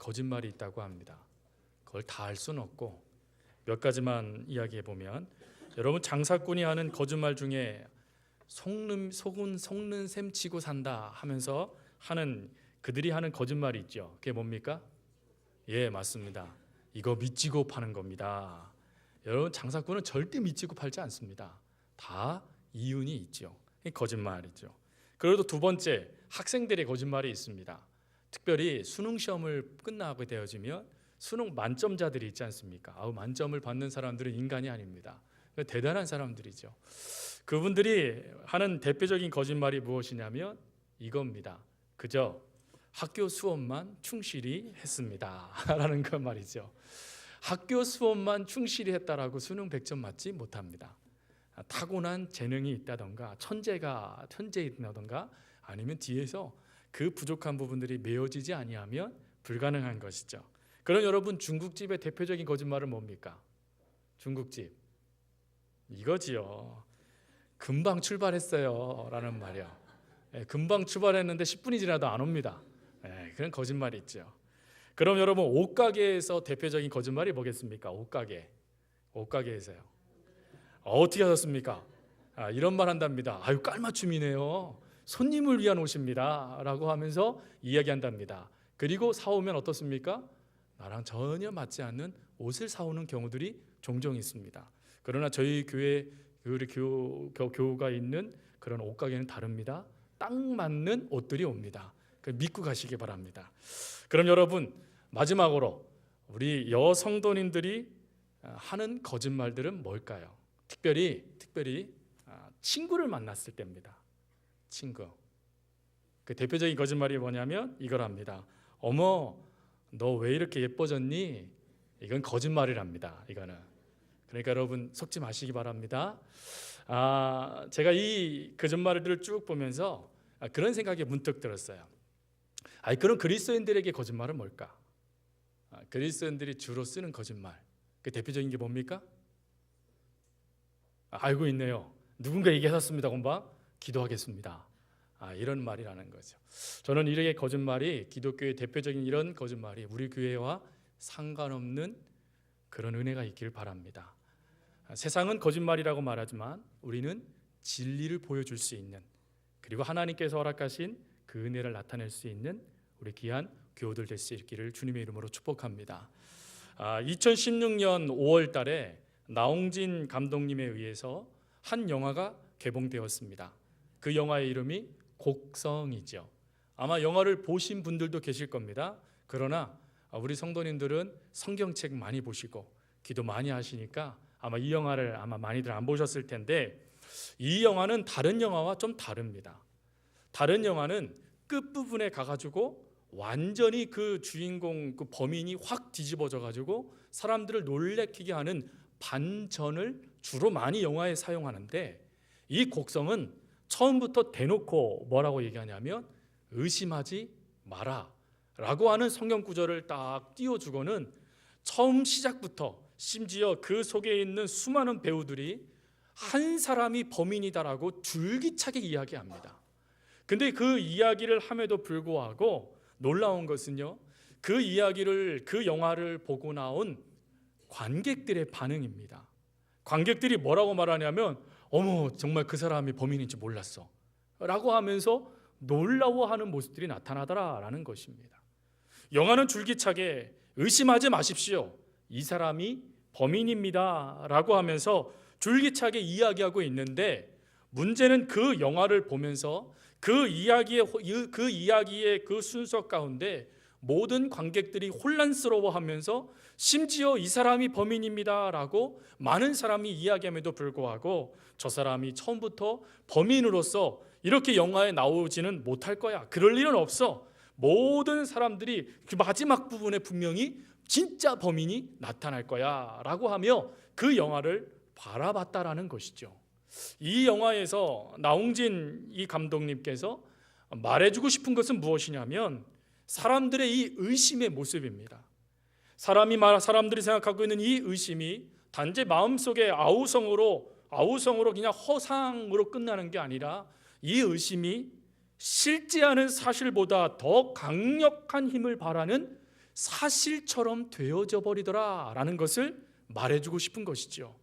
거짓말이 있다고 합니다. 그걸 다 알 수는 없고 몇 가지만 이야기해 보면, 여러분 장사꾼이 하는 거짓말 중에 속는 셈 치고 산다 하면서 하는 그들이 하는 거짓말이 있죠. 그게 뭡니까? 예, 맞습니다. 이거 미치고 파는 겁니다. 여러분 장사꾼은 절대 미치고 팔지 않습니다. 다 이윤이 있죠. 거짓말이죠. 그리고 두 번째, 학생들의 거짓말이 있습니다. 특별히 수능 시험을 끝나게 되어지면 수능 만점자들이 있지 않습니까? 만점을 받는 사람들은 인간이 아닙니다. 대단한 사람들이죠. 그분들이 하는 대표적인 거짓말이 무엇이냐면 이겁니다. 그저 학교 수업만 충실히 했습니다 라는 그 말이죠. 학교 수업만 충실히 했다라고 수능 100점 맞지 못합니다. 타고난 재능이 있다던가 천재이다던가 아니면 뒤에서 그 부족한 부분들이 메워지지 아니하면 불가능한 것이죠. 그럼 여러분 중국집의 대표적인 거짓말은 뭡니까? 중국집 이거지요. 금방 출발했어요 라는 말이요. 금방 출발했는데 10분이 지나도 안 옵니다. 그런 거짓말이 있죠. 그럼 여러분 옷가게에서 대표적인 거짓말이 뭐겠습니까? 옷가게에서요. 어떻게 하셨습니까? 이런 말 한답니다. 깔맞춤이네요. 손님을 위한 옷입니다 라고 하면서 이야기한답니다. 그리고 사오면 어떻습니까? 나랑 전혀 맞지 않는 옷을 사오는 경우들이 종종 있습니다. 그러나 저희 교회 교우가 있는 그런 옷가게는 다릅니다. 딱 맞는 옷들이 옵니다. 믿고 가시기 바랍니다. 그럼 여러분 마지막으로 우리 여성도님들이 하는 거짓말들은 뭘까요? 특별히 친구를 만났을 때입니다. 친구. 그 대표적인 거짓말이 뭐냐면 이걸 합니다. 어머, 너 왜 이렇게 예뻐졌니? 이건 거짓말이랍니다. 이거는. 그러니까 여러분 속지 마시기 바랍니다. 제가 이 거짓말들을 쭉 보면서 그런 생각이 문득 들었어요. 그럼 그리스도인들에게 거짓말은 뭘까? 그리스도인들이 주로 쓰는 거짓말, 그 대표적인 게 뭡니까? 알고 있네요. 누군가 얘기하셨습니다. 금방 기도하겠습니다. 이런 말이라는 거죠. 저는 이렇게 거짓말이, 기독교의 대표적인 이런 거짓말이 우리 교회와 상관없는 그런 은혜가 있기를 바랍니다. 세상은 거짓말이라고 말하지만 우리는 진리를 보여줄 수 있는, 그리고 하나님께서 허락하신 그 은혜를 나타낼 수 있는 우리 귀한 교우들 될 수 있기를 주님의 이름으로 축복합니다. 2016년 5월 달에 나홍진 감독님에 의해서 한 영화가 개봉되었습니다. 그 영화의 이름이 곡성이죠. 아마 영화를 보신 분들도 계실 겁니다. 그러나 우리 성도님들은 성경책 많이 보시고 기도 많이 하시니까 아마 이 영화를 많이들 안 보셨을 텐데, 이 영화는 다른 영화와 좀 다릅니다. 다른 영화는 끝부분에 가가지고 완전히 그 주인공, 그 범인이 확 뒤집어져 가지고 사람들을 놀래키게 하는 반전을 주로 많이 영화에 사용하는데, 이 곡성은 처음부터 대놓고 뭐라고 얘기하냐면 의심하지 마라 라고 하는 성경 구절을 딱 띄워주고는 처음 시작부터 심지어 그 속에 있는 수많은 배우들이 한 사람이 범인이다라고 줄기차게 이야기합니다. 근데 그 이야기를 함에도 불구하고 놀라운 것은요, 그 영화를 보고 나온 관객들의 반응입니다. 관객들이 뭐라고 말하냐면 어머, 정말 그 사람이 범인인지 몰랐어 라고 하면서 놀라워하는 모습들이 나타나더라라는 것입니다. 영화는 줄기차게 의심하지 마십시오, 이 사람이 범인입니다 라고 하면서 줄기차게 이야기하고 있는데, 문제는 그 영화를 보면서 그 이야기의 그 순서 가운데 모든 관객들이 혼란스러워하면서 심지어 이 사람이 범인입니다 라고 많은 사람이 이야기함에도 불구하고 저 사람이 처음부터 범인으로서 이렇게 영화에 나오지는 못할 거야, 그럴 일은 없어, 모든 사람들이 그 마지막 부분에 분명히 진짜 범인이 나타날 거야 라고 하며 그 영화를 바라봤다라는 것이죠. 이 영화에서 나홍진 이 감독님께서 말해주고 싶은 것은 무엇이냐면 사람들의 이 의심의 모습입니다. 사람들이 생각하고 있는 이 의심이 단지 마음속에 아우성으로 그냥 허상으로 끝나는 게 아니라, 이 의심이 실제하는 사실보다 더 강력한 힘을 발하는 사실처럼 되어져 버리더라라는 것을 말해주고 싶은 것이죠.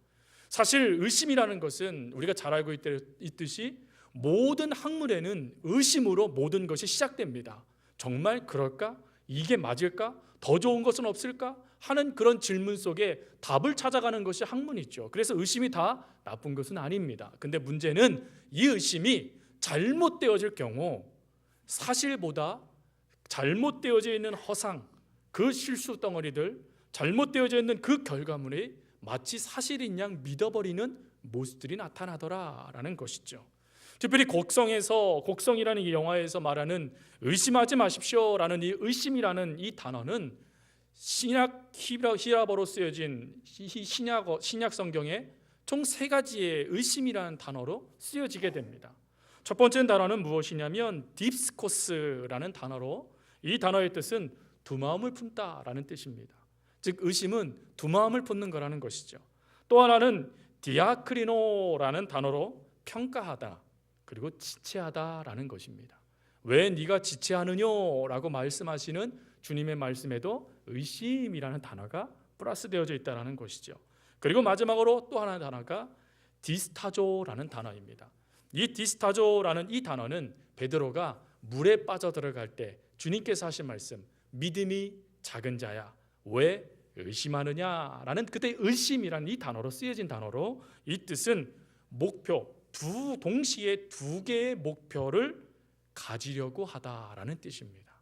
사실 의심이라는 것은 우리가 잘 알고 있듯이 모든 학문에는 의심으로 모든 것이 시작됩니다. 정말 그럴까? 이게 맞을까? 더 좋은 것은 없을까? 하는 그런 질문 속에 답을 찾아가는 것이 학문이죠. 그래서 의심이 다 나쁜 것은 아닙니다. 근데 문제는 이 의심이 잘못되어질 경우 사실보다 잘못되어져 있는 허상, 그 실수 덩어리들, 잘못되어져 있는 그 결과물이 마치 사실인 양 믿어버리는 모습들이 나타나더라라는 것이죠. 특별히 곡성이라는 이 영화에서 말하는 의심하지 마십시오라는 이 의심이라는 이 단어는 신약 히라버로 쓰여진 신약 성경에 총 3가지의 의심이라는 단어로 쓰여지게 됩니다. 첫 번째 단어는 무엇이냐면 딥스코스라는 단어로, 이 단어의 뜻은 두 마음을 품다라는 뜻입니다. 즉 의심은 두 마음을 품는 거라는 것이죠. 또 하나는 디아크리노라는 단어로 평가하다, 그리고 지체하다라는 것입니다. 왜 네가 지체하느냐라고 말씀하시는 주님의 말씀에도 의심이라는 단어가 플러스되어져 있다는 것이죠. 그리고 마지막으로 또 하나의 단어가 디스타조라는 단어입니다. 이 디스타조라는 이 단어는 베드로가 물에 빠져들어갈 때 주님께서 하신 말씀, 믿음이 작은 자야 왜 의심하느냐라는 그때 의심이라는 이 단어로 쓰여진 단어로, 이 뜻은 목표, 동시에 2개의 목표를 가지려고 하다라는 뜻입니다.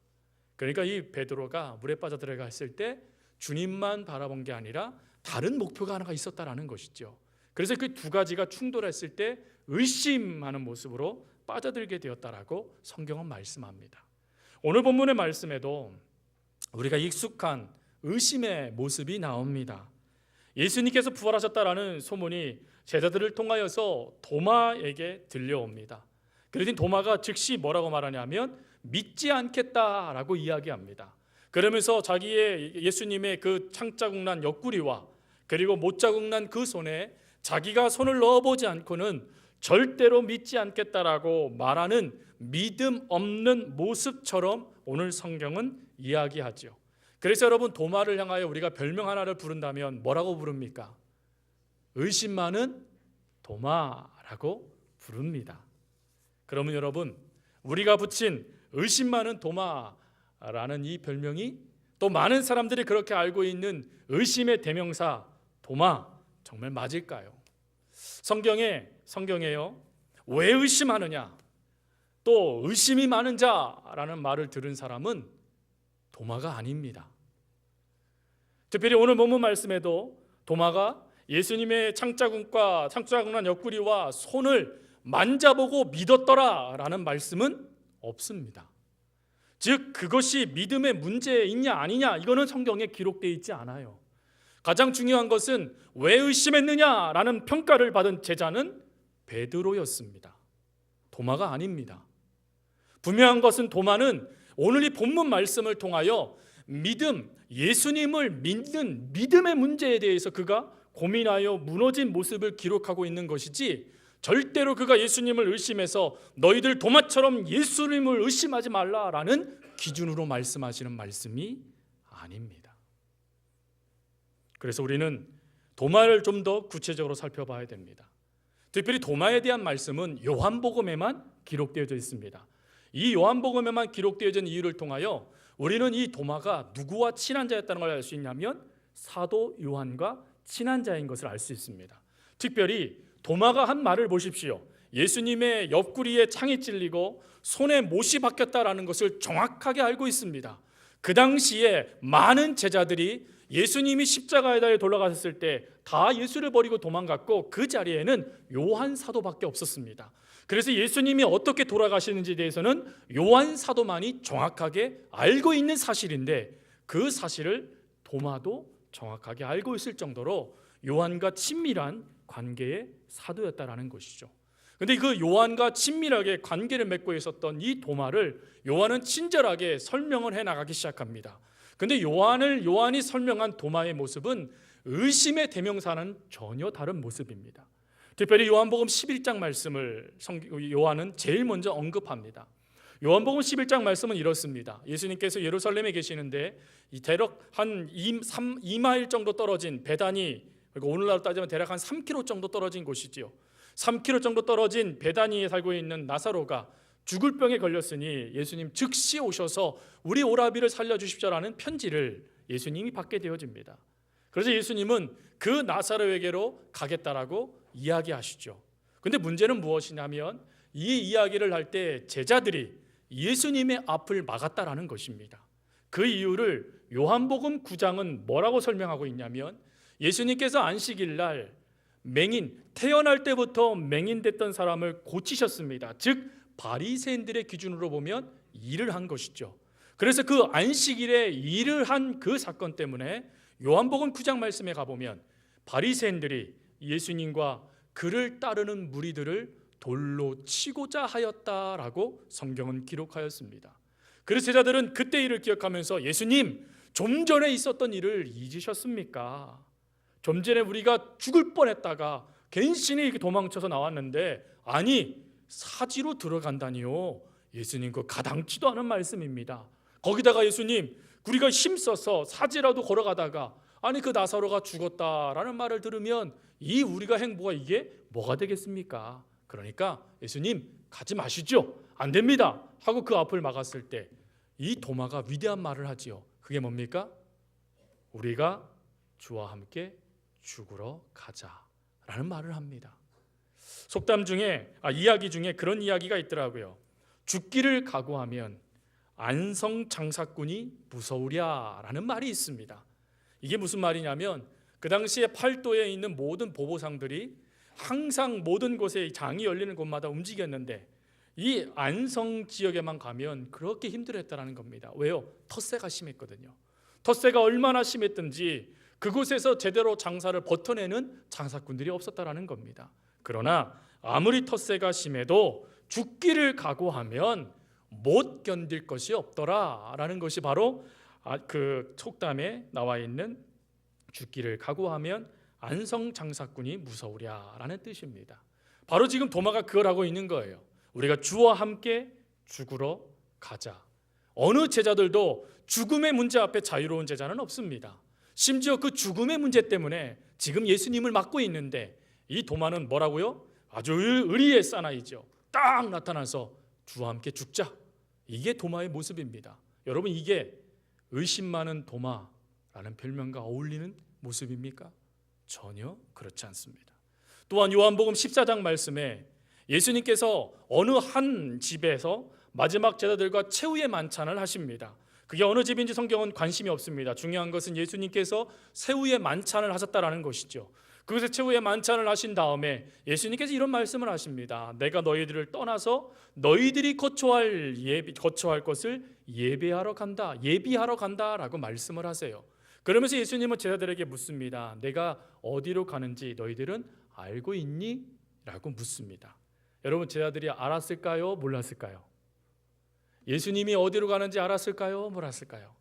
그러니까 이 베드로가 물에 빠져들어갔을 때 주님만 바라본 게 아니라 다른 목표가 하나가 있었다라는 것이죠. 그래서 그 2가지가 충돌했을 때 의심하는 모습으로 빠져들게 되었다라고 성경은 말씀합니다. 오늘 본문의 말씀에도 우리가 익숙한 의심의 모습이 나옵니다. 예수님께서 부활하셨다라는 소문이 제자들을 통하여서 도마에게 들려옵니다. 그러더니 도마가 즉시 뭐라고 말하냐면 믿지 않겠다라고 이야기합니다. 그러면서 자기의 예수님의 그 창자국 난 옆구리와 그리고 못자국 난 그 손에 자기가 손을 넣어보지 않고는 절대로 믿지 않겠다라고 말하는 믿음 없는 모습처럼 오늘 성경은 이야기하죠. 그래서 여러분, 도마를 향하여 우리가 별명 하나를 부른다면 뭐라고 부릅니까? 의심 많은 도마라고 부릅니다. 그러면 여러분, 우리가 붙인 의심 많은 도마라는 이 별명이 또 많은 사람들이 그렇게 알고 있는 의심의 대명사 도마, 정말 맞을까요? 성경에요, 왜 의심하느냐, 또 의심이 많은 자라는 말을 들은 사람은 도마가 아닙니다. 특별히 오늘 본문 말씀에도 도마가 예수님의 창자국 난 옆구리와 손을 만져보고 믿었더라라는 말씀은 없습니다. 즉 그것이 믿음의 문제 있냐 아니냐, 이거는 성경에 기록되어 있지 않아요. 가장 중요한 것은 왜 의심했느냐라는 평가를 받은 제자는 베드로였습니다. 도마가 아닙니다. 분명한 것은 도마는 오늘 이 본문 말씀을 통하여 예수님을 믿는 믿음의 문제에 대해서 그가 고민하여 무너진 모습을 기록하고 있는 것이지, 절대로 그가 예수님을 의심해서 너희들 도마처럼 예수님을 의심하지 말라라는 기준으로 말씀하시는 말씀이 아닙니다. 그래서 우리는 도마를 좀 더 구체적으로 살펴봐야 됩니다. 특별히 도마에 대한 말씀은 요한복음에만 기록되어져 있습니다. 이 요한복음에만 기록되어진 이유를 통하여 우리는 이 도마가 누구와 친한 자였다는 걸 알 수 있냐면 사도 요한과 친한 자인 것을 알 수 있습니다. 특별히 도마가 한 말을 보십시오. 예수님의 옆구리에 창이 찔리고 손에 못이 박혔다라는 것을 정확하게 알고 있습니다. 그 당시에 많은 제자들이 예수님이 십자가에 돌아가셨을 때 다 예수를 버리고 도망갔고 그 자리에는 요한 사도밖에 없었습니다. 그래서 예수님이 어떻게 돌아가시는지에 대해서는 요한 사도만이 정확하게 알고 있는 사실인데, 그 사실을 도마도 정확하게 알고 있을 정도로 요한과 친밀한 관계의 사도였다라는 것이죠. 그런데 그 요한과 친밀하게 관계를 맺고 있었던 이 도마를 요한은 친절하게 설명을 해나가기 시작합니다. 그런데 요한이 설명한 도마의 모습은 의심의 대명사는 전혀 다른 모습입니다. 특별히 요한복음 11장 말씀을 요한은 제일 먼저 언급합니다. 요한복음 11장 말씀은 이렇습니다. 예수님께서 예루살렘에 계시는데 이 대략 한 2마일 정도 떨어진 베다니, 그리고 오늘날로 따지면 대략 한 3km 정도 떨어진 곳이지요. 3km 정도 떨어진 베다니에 살고 있는 나사로가 죽을 병에 걸렸으니 예수님 즉시 오셔서 우리 오라비를 살려주십시오라는 편지를 예수님이 받게 되어집니다. 그래서 예수님은 그 나사로에게로 가겠다라고 이야기하시죠. 근데 문제는 무엇이냐면 이 이야기를 할 때 제자들이 예수님의 앞을 막았다라는 것입니다. 그 이유를 요한복음 9장은 뭐라고 설명하고 있냐면 예수님께서 안식일 날 맹인, 태어날 때부터 맹인됐던 사람을 고치셨습니다. 즉 바리새인들의 기준으로 보면 일을 한 것이죠. 그래서 그 안식일에 일을 한 그 사건 때문에 요한복음 9장 말씀에 가보면 바리새인들이 예수님과 그를 따르는 무리들을 돌로 치고자 하였다라고 성경은 기록하였습니다. 그래서 제자들은 그때 일을 기억하면서 예수님, 좀 전에 있었던 일을 잊으셨습니까? 좀 전에 우리가 죽을 뻔했다가 괜시니 이렇게 도망쳐서 나왔는데 아니 사지로 들어간다니요. 예수님 그 가당치도 않은 말씀입니다. 거기다가 예수님 우리가 힘써서 사지라도 걸어가다가 아니 그 나사로가 죽었다라는 말을 들으면 이 우리가 행보가 이게 뭐가 되겠습니까? 그러니까 예수님 가지 마시죠. 안 됩니다 하고 그 앞을 막았을 때 이 도마가 위대한 말을 하지요. 그게 뭡니까? 우리가 주와 함께 죽으러 가자라는 말을 합니다. 속담 중에 이야기 중에 그런 이야기가 있더라고요. 죽기를 각오하면 안성 장사꾼이 무서우랴라는 말이 있습니다. 이게 무슨 말이냐면 그 당시에 팔도에 있는 모든 보보상들이 항상 모든 곳에 장이 열리는 곳마다 움직였는데 이 안성 지역에만 가면 그렇게 힘들었다는 겁니다. 왜요? 텃세가 심했거든요. 텃세가 얼마나 심했든지 그곳에서 제대로 장사를 버텨내는 장사꾼들이 없었다는 겁니다. 그러나 아무리 텃세가 심해도 죽기를 각오하면 못 견딜 것이 없더라라는 것이 바로 그 속담에 나와 있는 죽기를 각오하면 안성 장사꾼이 무서우랴라는 뜻입니다. 바로 지금 도마가 그걸 하고 있는 거예요. 우리가 주와 함께 죽으러 가자. 어느 제자들도 죽음의 문제 앞에 자유로운 제자는 없습니다. 심지어 그 죽음의 문제 때문에 지금 예수님을 막고 있는데 이 도마는 뭐라고요? 아주 의리의 사나이죠. 딱 나타나서 주와 함께 죽자. 이게 도마의 모습입니다. 여러분 이게 의심 많은 도마라는 별명과 어울리는 모습입니까? 전혀 그렇지 않습니다. 또한 요한복음 14장 말씀에 예수님께서 어느 한 집에서 마지막 제자들과 최후의 만찬을 하십니다. 그게 어느 집인지 성경은 관심이 없습니다. 중요한 것은 예수님께서 최후의 만찬을 하셨다라는 것이죠. 그것에 최후의 만찬을 하신 다음에 예수님께서 이런 말씀을 하십니다. 내가 너희들을 떠나서 너희들이 거처할 것을 예비하러 간다라고 말씀을 하세요. 그러면서 예수님은 제자들에게 묻습니다. 내가 어디로 가는지 너희들은 알고 있니? 라고 묻습니다. 여러분 제자들이 알았을까요? 몰랐을까요? 예수님이 어디로 가는지 알았을까요? 몰랐을까요?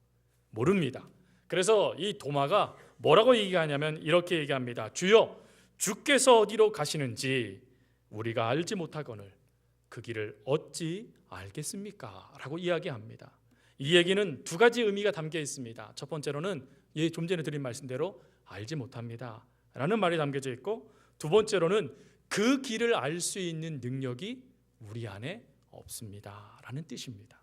모릅니다. 그래서 이 도마가 뭐라고 얘기하냐면 이렇게 얘기합니다. 주여, 주께서 어디로 가시는지 우리가 알지 못하거늘 그 길을 어찌 알겠습니까? 라고 이야기합니다. 이 얘기는 두 가지 의미가 담겨 있습니다. 첫 번째로는 좀 전에 드린 말씀대로 알지 못합니다 라는 말이 담겨져 있고, 두 번째로는 그 길을 알 수 있는 능력이 우리 안에 없습니다 라는 뜻입니다.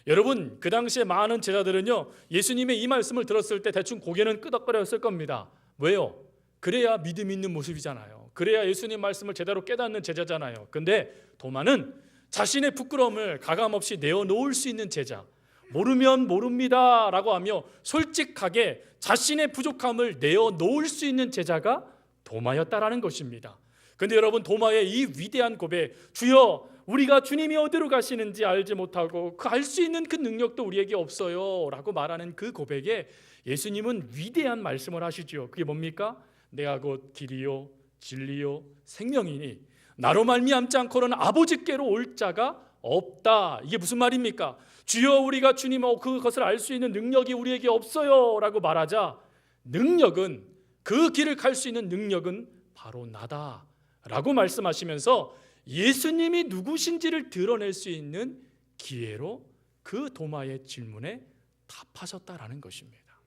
여러분 그 당시에 많은 제자들은요 예수님의 이 말씀을 들었을 때 대충 고개는 끄덕거렸을 겁니다. 왜요? 그래야 믿음 있는 모습이잖아요. 그래야 예수님 말씀을 제대로 깨닫는 제자잖아요. 근데 도마는 자신의 부끄러움을 가감없이 내어놓을 수 있는 제자, 모르면 모릅니다 라고 하며 솔직하게 자신의 부족함을 내어놓을 수 있는 제자가 도마였다라는 것입니다. 근데 여러분 도마의 이 위대한 고백, 주여 우리가 주님이 어디로 가시는지 알지 못하고 알 수 있는 그 능력도 우리에게 없어요 라고 말하는 그 고백에 예수님은 위대한 말씀을 하시죠. 그게 뭡니까? 내가 곧 길이요 진리요 생명이니 나로 말미암지 않고는 아버지께로 올 자가 없다. 이게 무슨 말입니까? 주여 우리가 주님 그것을 알 수 있는 능력이 우리에게 없어요 라고 말하자 능력은, 그 길을 갈 수 있는 능력은 바로 나다 라고 말씀하시면서 예수님이 누구신지를 드러낼 수 있는 기회로 그 도마의 질문에 답하셨다라는 것입니다.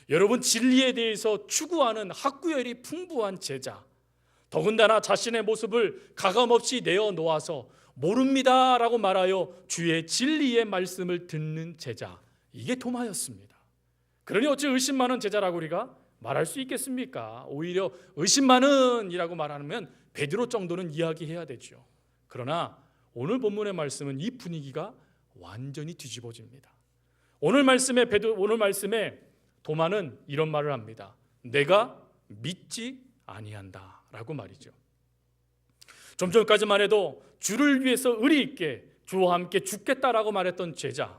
여러분, 진리에 대해서 추구하는 학구열이 풍부한 제자, 더군다나 자신의 모습을 가감없이 내어놓아서 모릅니다라고 말하여 주의 진리의 말씀을 듣는 제자, 이게 도마였습니다. 그러니 어찌 의심 많은 제자라고 우리가 말할 수 있겠습니까? 오히려 의심 많은이라고 말하면 베드로 정도는 이야기해야 되죠. 그러나 오늘 본문의 말씀은 이 분위기가 완전히 뒤집어집니다. 오늘 말씀에 도마는 이런 말을 합니다. 내가 믿지 아니한다 라고 말이죠. 좀 전까지만 해도 주를 위해서 의리 있게 주와 함께 죽겠다라고 말했던 제자,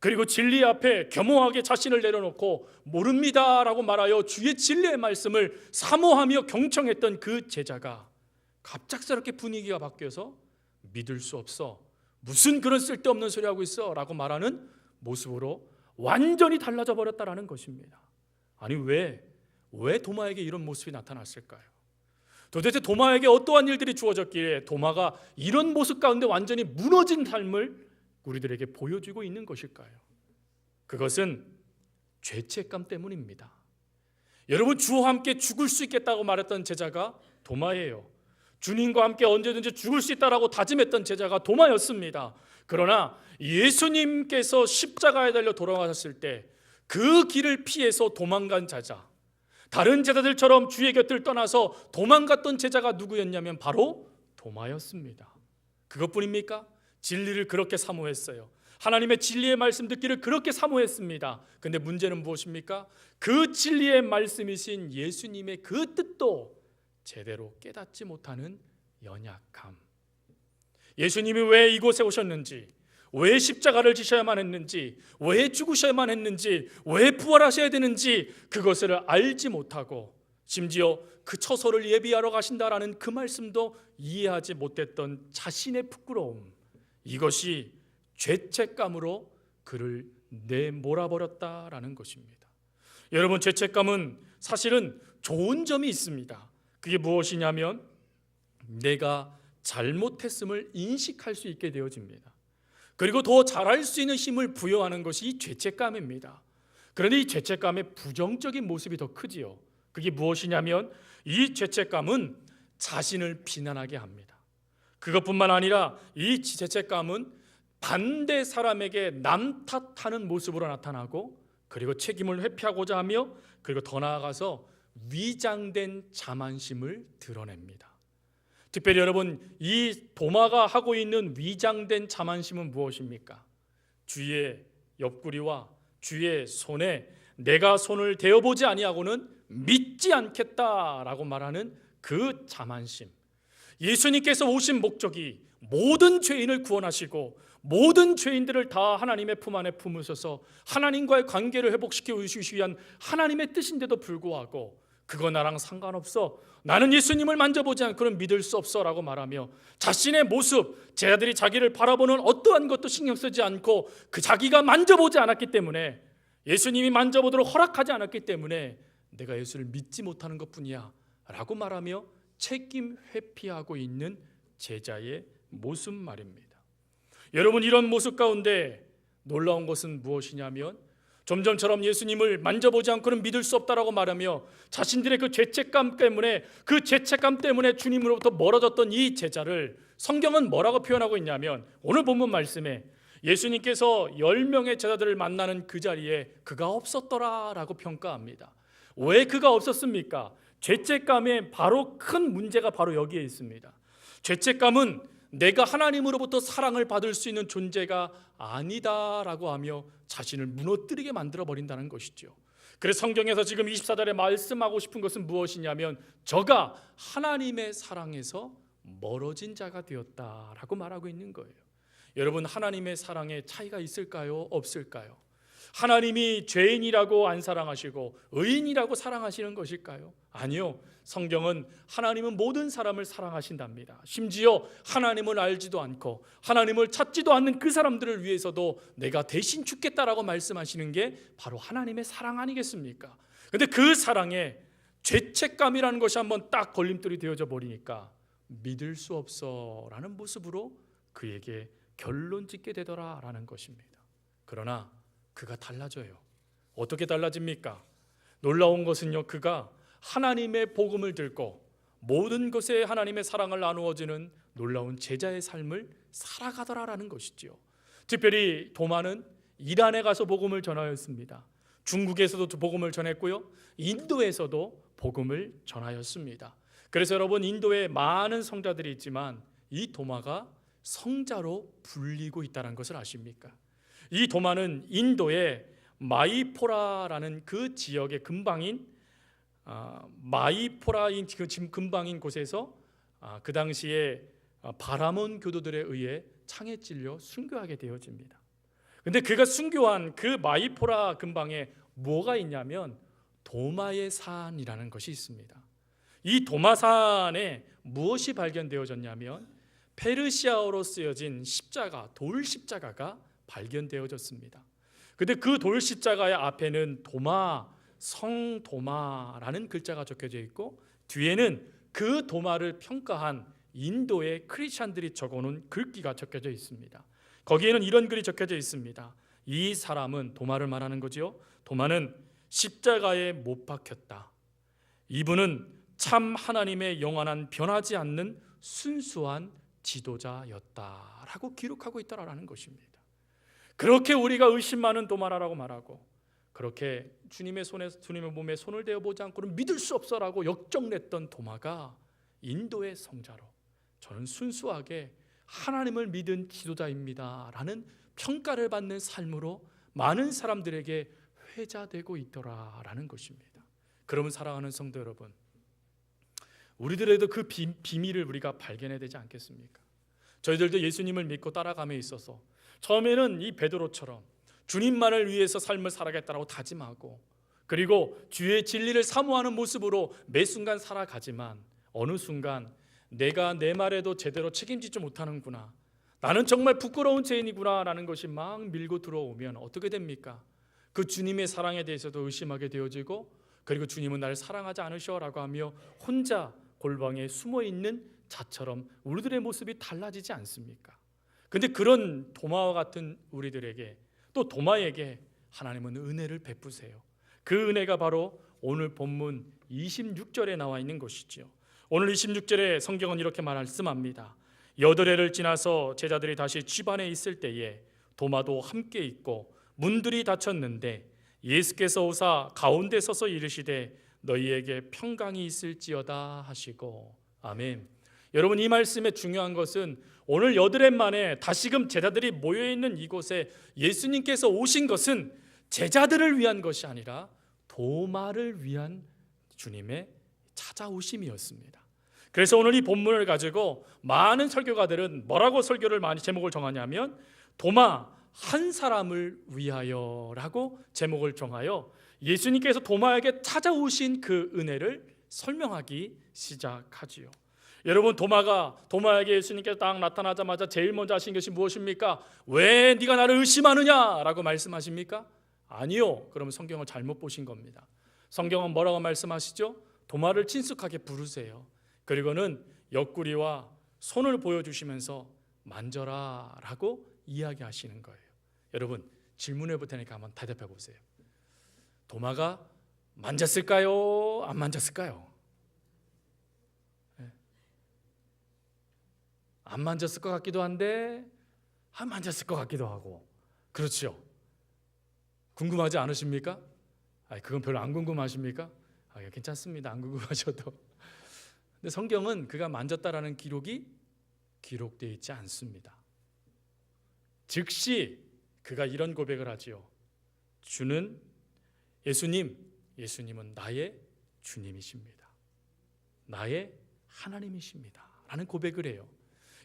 그리고 진리 앞에 겸허하게 자신을 내려놓고 모릅니다라고 말하여 주의 진리의 말씀을 사모하며 경청했던 그 제자가 갑작스럽게 분위기가 바뀌어서 믿을 수 없어, 무슨 그런 쓸데없는 소리 하고 있어 라고 말하는 모습으로 완전히 달라져 버렸다라는 것입니다. 아니 왜 도마에게 이런 모습이 나타났을까요? 도대체 도마에게 어떠한 일들이 주어졌기에 도마가 이런 모습 가운데 완전히 무너진 삶을 우리들에게 보여주고 있는 것일까요? 그것은 죄책감 때문입니다. 여러분, 주와 함께 죽을 수 있겠다고 말했던 제자가 도마예요. 주님과 함께 언제든지 죽을 수 있다라고 다짐했던 제자가 도마였습니다. 그러나 예수님께서 십자가에 달려 돌아가셨을 때 그 길을 피해서 도망간 제자, 다른 제자들처럼 주의 곁을 떠나서 도망갔던 제자가 누구였냐면 바로 도마였습니다. 그것뿐입니까? 진리를 그렇게 사모했어요. 하나님의 진리의 말씀 듣기를 그렇게 사모했습니다. 근데 문제는 무엇입니까? 그 진리의 말씀이신 예수님의 그 뜻도 제대로 깨닫지 못하는 연약함. 예수님이 왜 이곳에 오셨는지, 왜 십자가를 지셔야만 했는지, 왜 죽으셔야만 했는지, 왜 부활하셔야 되는지 그것을 알지 못하고 심지어 그 처소를 예비하러 가신다라는 그 말씀도 이해하지 못했던 자신의 부끄러움, 이것이 죄책감으로 그를 내몰아버렸다라는 것입니다. 여러분, 죄책감은 사실은 좋은 점이 있습니다. 그게 무엇이냐면 내가 잘못했음을 인식할 수 있게 되어집니다. 그리고 더 잘할 수 있는 힘을 부여하는 것이 이 죄책감입니다. 그런데 이 죄책감의 부정적인 모습이 더 크지요. 그게 무엇이냐면 이 죄책감은 자신을 비난하게 합니다. 그것뿐만 아니라 이 죄책감은 반대 사람에게 남 탓하는 모습으로 나타나고, 그리고 책임을 회피하고자 하며, 그리고 더 나아가서 위장된 자만심을 드러냅니다. 특별히 여러분, 이 도마가 하고 있는 위장된 자만심은 무엇입니까? 주의 옆구리와 주의 손에 내가 손을 대어보지 아니하고는 믿지 않겠다라고 말하는 그 자만심. 예수님께서 오신 목적이 모든 죄인을 구원하시고 모든 죄인들을 다 하나님의 품 안에 품으셔서 하나님과의 관계를 회복시켜 주시기 위한 하나님의 뜻인데도 불구하고 그거 나랑 상관없어, 나는 예수님을 만져보지 않고는 믿을 수 없어 라고 말하며 자신의 모습, 제자들이 자기를 바라보는 어떠한 것도 신경 쓰지 않고 그 자기가 만져보지 않았기 때문에, 예수님이 만져보도록 허락하지 않았기 때문에 내가 예수를 믿지 못하는 것뿐이야 라고 말하며 책임 회피하고 있는 제자의 모습 말입니다. 여러분, 이런 모습 가운데 놀라운 것은 무엇이냐면 점점처럼 예수님을 만져보지 않고는 믿을 수 없다라고 말하며 자신들의 그 죄책감 때문에 주님으로부터 멀어졌던 이 제자를 성경은 뭐라고 표현하고 있냐면, 오늘 본문 말씀에 예수님께서 10명의 제자들을 만나는 그 자리에 그가 없었더라라고 평가합니다. 왜 그가 없었습니까? 죄책감의 바로 큰 문제가 바로 여기에 있습니다. 죄책감은 내가 하나님으로부터 사랑을 받을 수 있는 존재가 아니다라고 하며 자신을 무너뜨리게 만들어버린다는 것이죠. 그래서 성경에서 지금 24절에 말씀하고 싶은 것은 무엇이냐면 저가 하나님의 사랑에서 멀어진 자가 되었다라고 말하고 있는 거예요. 여러분, 하나님의 사랑에 차이가 있을까요? 없을까요? 하나님이 죄인이라고 안 사랑하시고 의인이라고 사랑하시는 것일까요? 아니요. 성경은 하나님은 모든 사람을 사랑하신답니다. 심지어 하나님을 알지도 않고 하나님을 찾지도 않는 그 사람들을 위해서도 내가 대신 죽겠다라고 말씀하시는 게 바로 하나님의 사랑 아니겠습니까? 그런데 그 사랑에 죄책감이라는 것이 한번 딱 걸림돌이 되어져 버리니까 믿을 수 없어라는 모습으로 그에게 결론 짓게 되더라라는 것입니다. 그러나 그가 달라져요. 어떻게 달라집니까? 놀라운 것은요, 그가 하나님의 복음을 듣고 모든 것에 하나님의 사랑을 나누어지는 놀라운 제자의 삶을 살아가더라라는 것이지요. 특별히 도마는 이란에 가서 복음을 전하였습니다. 중국에서도 복음을 전했고요, 인도에서도 복음을 전하였습니다. 그래서 여러분, 인도에 많은 성자들이 있지만 이 도마가 성자로 불리고 있다는 것을 아십니까? 이 도마는 인도의 마이포라라는 그 지역의 근방인 마이포라인 그 근방인 곳에서 그 당시에 바라몬 교도들에 의해 창에 찔려 순교하게 되어집니다. 근데 그가 순교한 그 마이포라 근방에 뭐가 있냐면 도마의 산이라는 것이 있습니다. 이 도마산에 무엇이 발견되어졌냐면 페르시아어로 쓰여진 십자가, 돌 십자가가 발견되어졌습니다. 근데 그 돌 십자가의 앞에는 도마, 성도마라는 글자가 적혀져 있고 뒤에는 그 도마를 평가한 인도의 크리스찬들이 적어놓은 글귀가 적혀져 있습니다. 거기에는 이런 글이 적혀져 있습니다. 이 사람은, 도마를 말하는 거지요, 도마는 십자가에 못 박혔다. 이분은 참 하나님의 영원한 변하지 않는 순수한 지도자였다라고 기록하고 있다라는 것입니다. 그렇게 우리가 의심 많은 도마라고 말하고, 그렇게 주님의 몸에 손을 대어 보지 않고는 믿을 수 없어라고 역정냈던 도마가 인도의 성자로, 저는 순수하게 하나님을 믿은 지도자입니다 라는 평가를 받는 삶으로 많은 사람들에게 회자되고 있더라라는 것입니다. 그러면 사랑하는 성도 여러분, 우리들에도 그 비밀을 우리가 발견해야 되지 않겠습니까? 저희들도 예수님을 믿고 따라감에 있어서 처음에는 이 베드로처럼 주님만을 위해서 삶을 살아가겠다고 다짐하고, 그리고 주의 진리를 사모하는 모습으로 매 순간 살아가지만 어느 순간 내가 내 말에도 제대로 책임지지 못하는구나, 나는 정말 부끄러운 죄인이구나 라는 것이 막 밀고 들어오면 어떻게 됩니까? 그 주님의 사랑에 대해서도 의심하게 되어지고, 그리고 주님은 나를 사랑하지 않으셔라고 하며 혼자 골방에 숨어있는 자처럼 우리들의 모습이 달라지지 않습니까? 근데 그런 도마와 같은 우리들에게, 또 도마에게 하나님은 은혜를 베푸세요. 그 은혜가 바로 오늘 본문 26절에 나와 있는 것이죠. 오늘 26절에 성경은 이렇게 말씀합니다. 8해를 지나서 제자들이 다시 집안에 있을 때에 도마도 함께 있고 문들이 닫혔는데 예수께서 오사 가운데 서서 이르시되 너희에게 평강이 있을지어다 하시고. 아멘. 여러분, 이 말씀의 중요한 것은 오늘 8해 만에 다시금 제자들이 모여있는 이곳에 예수님께서 오신 것은 제자들을 위한 것이 아니라 도마를 위한 주님의 찾아오심이었습니다. 그래서 오늘 이 본문을 가지고 많은 설교가들은 뭐라고 설교를 많이 제목을 정하냐면 도마 한 사람을 위하여라고 제목을 정하여 예수님께서 도마에게 찾아오신 그 은혜를 설명하기 시작하지요. 여러분, 도마에게 예수님께서 딱 나타나자마자 제일 먼저 하신 것이 무엇입니까? 왜 네가 나를 의심하느냐라고 말씀하십니까? 아니요. 그러면 성경을 잘못 보신 겁니다. 성경은 뭐라고 말씀하시죠? 도마를 친숙하게 부르세요. 그리고는 옆구리와 손을 보여주시면서 만져라라고 이야기하시는 거예요. 여러분, 질문해 볼 테니까 한번 대답해 보세요. 도마가 만졌을까요? 안 만졌을까요? 안 만졌을 것 같기도 한데 안 만졌을 것 같기도 하고, 그렇죠? 궁금하지 않으십니까? 그건 별로 안 궁금하십니까? 괜찮습니다. 안 궁금하셔도. 근데 성경은 그가 만졌다라는 기록이 기록되어 있지 않습니다. 즉시 그가 이런 고백을 하지요. 예수님은 나의 주님이십니다. 나의 하나님이십니다 라는 고백을 해요.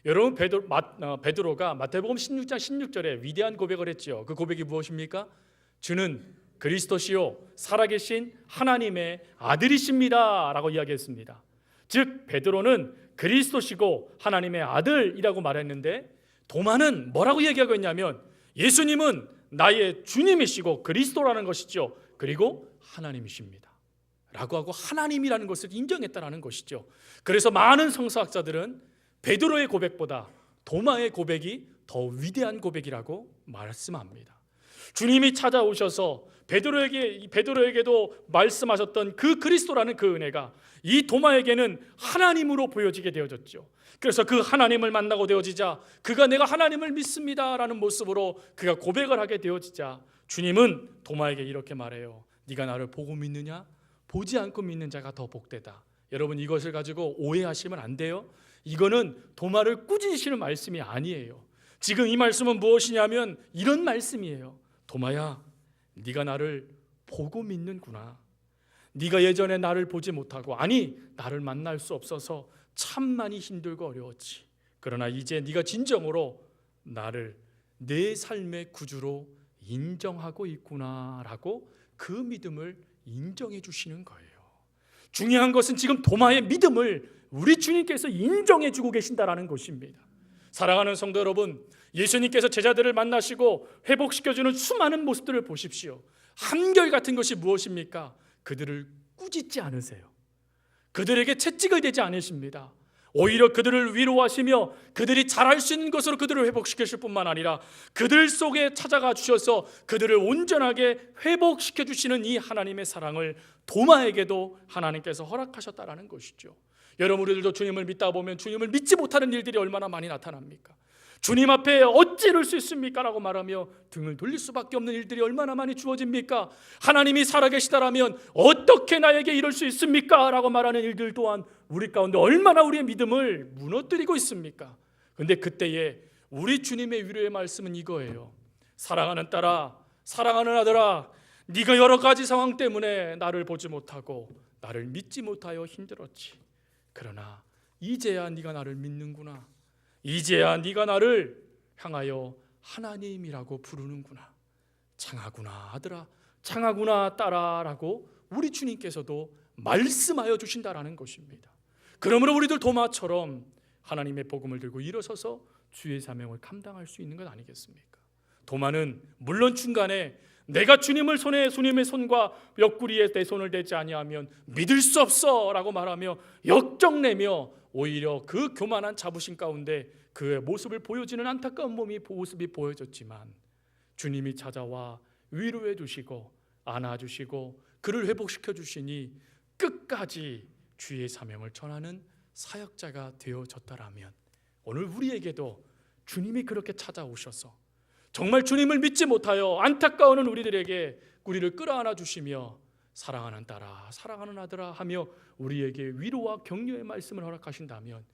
여러분, 베드로가 마태복음 16장 16절에 위대한 고백을 했지요. 그 고백이 무엇입니까? 주는 그리스도시요 살아계신 하나님의 아들이십니다 라고 이야기했습니다. 즉 베드로는 그리스도시고 하나님의 아들이라고 말했는데, 도마는 뭐라고 얘기하고 있냐면 예수님은 나의 주님이시고 그리스도라는 것이죠. 그리고 하나님이십니다 라고 하고 하나님이라는 것을 인정했다라는 것이죠. 그래서 많은 성서학자들은 베드로의 고백보다 도마의 고백이 더 위대한 고백이라고 말씀합니다. 주님이 찾아오셔서 베드로에게도 말씀하셨던 그 그리스도라는 그 은혜가 이 도마에게는 하나님으로 보여지게 되어졌죠. 그래서 그 하나님을 만나고 되어지자 그가 내가 하나님을 믿습니다라는 모습으로 그가 고백을 하게 되어지자 주님은 도마에게 이렇게 말해요. 네가 나를 보고 믿느냐? 보지 않고 믿는 자가 더 복되다. 여러분, 이것을 가지고 오해하시면 안 돼요. 이거는 도마를 꾸짖으시는 말씀이 아니에요. 지금 이 말씀은 무엇이냐면 이런 말씀이에요. 도마야, 네가 나를 보고 믿는구나. 네가 예전에 나를 보지 못하고, 아니 나를 만날 수 없어서 참 많이 힘들고 어려웠지. 그러나 이제 네가 진정으로 나를 내 삶의 구주로 인정하고 있구나라고 그 믿음을 인정해 주시는 거예요. 중요한 것은 지금 도마의 믿음을 우리 주님께서 인정해 주고 계신다라는 것입니다. 사랑하는 성도 여러분, 예수님께서 제자들을 만나시고 회복시켜주는 수많은 모습들을 보십시오. 한결같은 것이 무엇입니까? 그들을 꾸짖지 않으세요. 그들에게 채찍을 대지 않으십니다. 오히려 그들을 위로하시며 그들이 잘할 수 있는 것으로 그들을 회복시키실 뿐만 아니라 그들 속에 찾아가 주셔서 그들을 온전하게 회복시켜 주시는 이 하나님의 사랑을 도마에게도 하나님께서 허락하셨다라는 것이죠. 여러분, 우리들도 주님을 믿다 보면 주님을 믿지 못하는 일들이 얼마나 많이 나타납니까? 주님 앞에 어찌 이럴 수 있습니까? 라고 말하며 등을 돌릴 수밖에 없는 일들이 얼마나 많이 주어집니까? 하나님이 살아계시다라면 어떻게 나에게 이럴 수 있습니까? 라고 말하는 일들 또한 우리 가운데 얼마나 우리의 믿음을 무너뜨리고 있습니까? 그런데 그때에 우리 주님의 위로의 말씀은 이거예요. 사랑하는 딸아, 사랑하는 아들아, 네가 여러 가지 상황 때문에 나를 보지 못하고 나를 믿지 못하여 힘들었지. 그러나 이제야 네가 나를 믿는구나. 이제야 네가 나를 향하여 하나님이라고 부르는구나. 창하구나 아들아, 창하구나 딸아 라고 우리 주님께서도 말씀하여 주신다라는 것입니다. 그러므로 우리들 도마처럼 하나님의 복음을 들고 일어서서 주의 사명을 감당할 수 있는 것 아니겠습니까? 도마는 물론 중간에 내가 주님의 손과 옆구리에 내 손을 대지 아니하면 믿을 수 없어 라고 말하며 역정내며 오히려 그 교만한 자부심 가운데 그의 모습을 보여지는 안타까운 모습이 보여졌지만 주님이 찾아와 위로해 주시고 안아주시고 그를 회복시켜 주시니 끝까지 주의 사명을 전하는 사역자가 되어졌다라면 오늘 우리에게도 주님이 그렇게 찾아오셔서 정말 주님을 믿지 못하여 안타까워하는 우리들에게 우리를 끌어안아 주시며 사랑하는 딸아, 사랑하는 아들아 하며 우리에게 위로와 격려의 말씀을 허락하신다면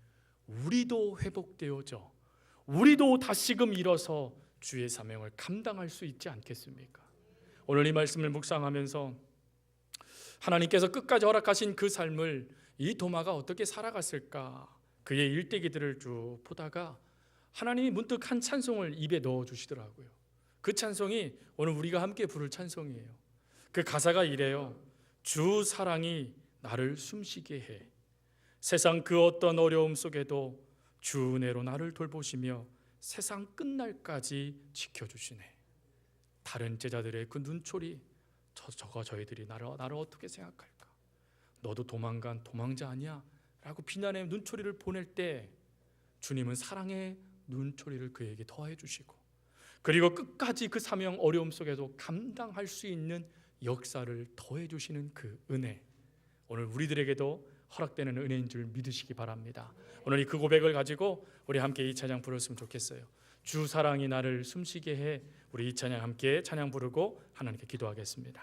우리도 회복되어져 우리도 다시금 일어서 주의 사명을 감당할 수 있지 않겠습니까? 오늘 이 말씀을 묵상하면서 하나님께서 끝까지 허락하신 그 삶을 이 도마가 어떻게 살아갔을까 그의 일대기들을 쭉 보다가 하나님이 문득 한 찬송을 입에 넣어주시더라고요. 그 찬송이 오늘 우리가 함께 부를 찬송이에요. 그 가사가 이래요. 주 사랑이 나를 숨쉬게 해 세상 그 어떤 어려움 속에도 주 은혜로 나를 돌보시며 세상 끝날까지 지켜주시네. 다른 제자들의 그 눈초리 저희들이 나를 어떻게 생각할까? 너도 도망간 도망자 아니야? 라고 비난의 눈초리를 보낼 때 주님은 사랑의 눈초리를 그에게 더해 주시고 그리고 끝까지 그 사명 어려움 속에도 감당할 수 있는 역사를 더해 주시는 그 은혜 오늘 우리들에게도 허락되는 은혜인 줄 믿으시기 바랍니다. 오늘 그 고백을 가지고 우리 함께 이 찬양 부르셨으면 좋겠어요. 주 사랑이 나를 숨쉬게 해 우리 이 찬양 함께 찬양 부르고 하나님께 기도하겠습니다.